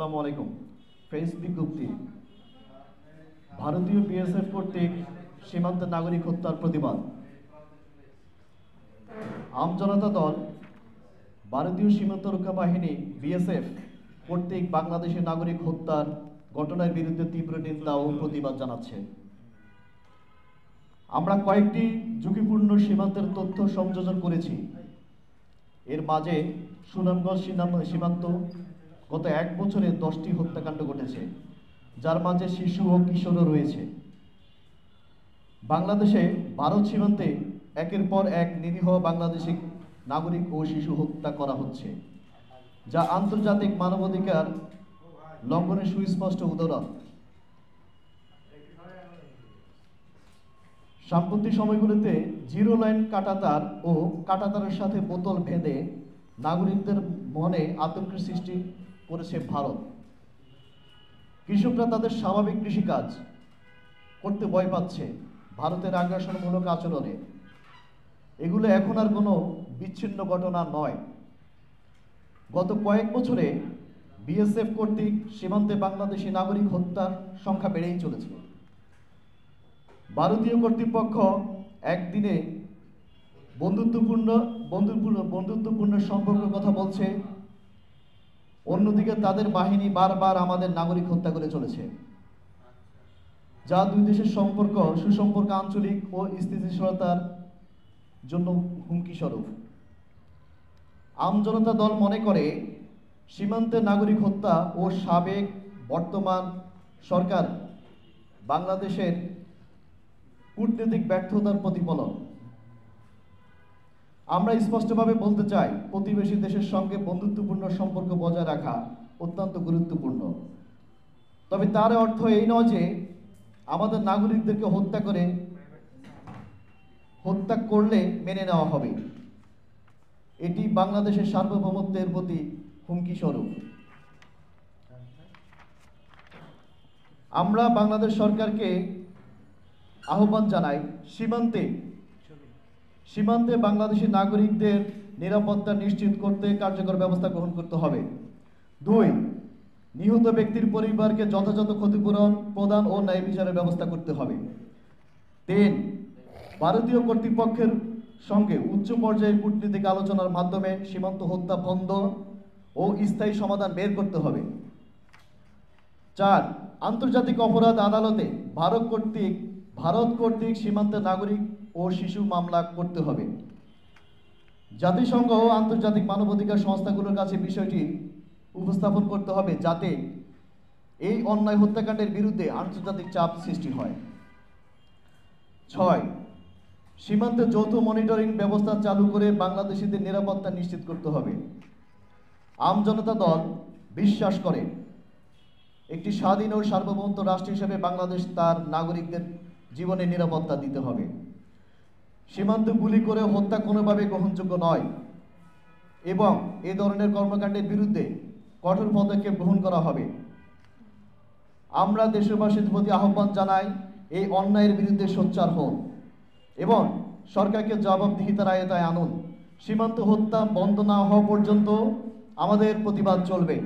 আসসালামু আলাইকুম। প্রেস বিজ্ঞপ্তি, ভারতীয় বিএসএফ কর্তৃক সীমান্তে নাগরিক হত্যার প্রতিবাদ। আমজনতা দল ভারতীয় সীমান্ত রক্ষা বাহিনী বিএসএফ কর্তৃক বাংলাদেশে নাগরিক হত্যার ঘটনার বিরুদ্ধে তীব্র নিন্দা ও প্রতিবাদ জানাচ্ছে। আমরা কয়েকটি ঝুঁকিপূর্ণ সীমান্তের তথ্য সংযোজন করেছি। এর মাঝে সুনামগঞ্জ সীমান্ত গত 1 বছরে 10টি হত্যাকাণ্ড ঘটেছে, যার মাঝে শিশু ও কিশোরও রয়েছে। বাংলাদেশে ভারত সীমান্তে একের পর এক নিরীহ বাংলাদেশি নাগরিক ও শিশু হত্যা করা হচ্ছে, যা আন্তর্জাতিক মানবাধিকার লঙ্ঘনের সুস্পষ্ট উদাহরণ। সাম্প্রতিক সময়গুলিতে জিরো লাইন কাঁটাতার ও কাঁটাতারের সাথে বোতল বেঁধে নাগরিকদের মনে আতঙ্কের সৃষ্টি করেছে ভারত। কৃষকরা তাদের স্বাভাবিক কৃষিকাজ করতে ভয় পাচ্ছে ভারতের আগ্রাসনমূলক আচরণে। এগুলো এখন আর কোনো বিচ্ছিন্ন ঘটনা নয়। গত কয়েক বছরে বিএসএফ কর্তৃক সীমান্তে বাংলাদেশি নাগরিক হত্যার সংখ্যা বেড়েই চলেছে। ভারতীয় কর্তৃপক্ষ একদিনে বন্ধুত্বপূর্ণ সম্পর্কের কথা বলছে, অন্যদিকে তাদের বাহিনী বারবার আমাদের নাগরিক হত্যা করে চলেছে, যা দুই দেশের সুসম্পর্ক আঞ্চলিক ও স্থিতিশীলতার জন্য হুমকি স্বরূপ। আমজনতা দল মনে করে সীমান্তে নাগরিক হত্যা ও সাবেক বর্তমান সরকার বাংলাদেশের কূটনৈতিক ব্যর্থতার প্রতিফলন। আমরা স্পষ্টভাবে বলতে চাই, প্রতিবেশী দেশের সঙ্গে বন্ধুত্বপূর্ণ সম্পর্ক বজায় রাখা অত্যন্ত গুরুত্বপূর্ণ। তবে তার অর্থ এই নয় যে আমাদের নাগরিকদেরকে হত্যা করলে মেনে নেওয়া হবে। এটি বাংলাদেশের সার্বভৌমত্বের প্রতি হুমকি স্বরূপ। আমরা বাংলাদেশ সরকারকে আহ্বান জানাই, সীমান্তে বাংলাদেশি নাগরিকদের নিরাপত্তা নিশ্চিত করতে কার্যকর ব্যবস্থা গ্রহণ করতে হবে। 2, নিহত ব্যক্তির পরিবারকে যথাযথ ক্ষতিপূরণ প্রদান ও ন্যায় বিচারের ব্যবস্থা করতে হবে। 3, ভারতীয় কর্তৃপক্ষের সঙ্গে উচ্চ পর্যায়ের কূটনীতিক আলোচনার মাধ্যমে সীমান্ত হত্যা বন্ধ ও স্থায়ী সমাধান বের করতে হবে। 4, আন্তর্জাতিক অপরাধ আদালতে ভারত কর্তৃক সীমান্তে নাগরিক ও শিশু মামলা করতে হবে। জাতিসংঘ ও আন্তর্জাতিক মানবাধিকার সংস্থাগুলোর কাছে বিষয়টি উপস্থাপন করতে হবে, যাতে এই অন্যায় হত্যাকাণ্ডের বিরুদ্ধে আন্তর্জাতিক চাপ সৃষ্টি হয়। 6, সীমান্তে যৌথ মনিটরিং ব্যবস্থা চালু করে বাংলাদেশিদের নিরাপত্তা নিশ্চিত করতে হবে। আমজনতা দল বিশ্বাস করে, একটি স্বাধীন ও সার্বভৌম রাষ্ট্র হিসেবে বাংলাদেশ তার নাগরিকদের জীবনের নিরাপত্তা দিতে হবে। সীমান্তে গুলি করে হত্যা কোনোভাবে গ্রহণযোগ্য নয় এবং এ ধরনের কর্মকাণ্ডের বিরুদ্ধে কঠোর পদক্ষেপ গ্রহণ করা হবে। আমরা দেশবাসীর প্রতি আহ্বান জানাই, এই অন্যায়ের বিরুদ্ধে সোচ্চার হন এবং সরকারকে জবাবদিহিতার আওতায় আনুন। সীমান্ত হত্যা বন্ধ না হওয়া পর্যন্ত আমাদের প্রতিবাদ চলবে।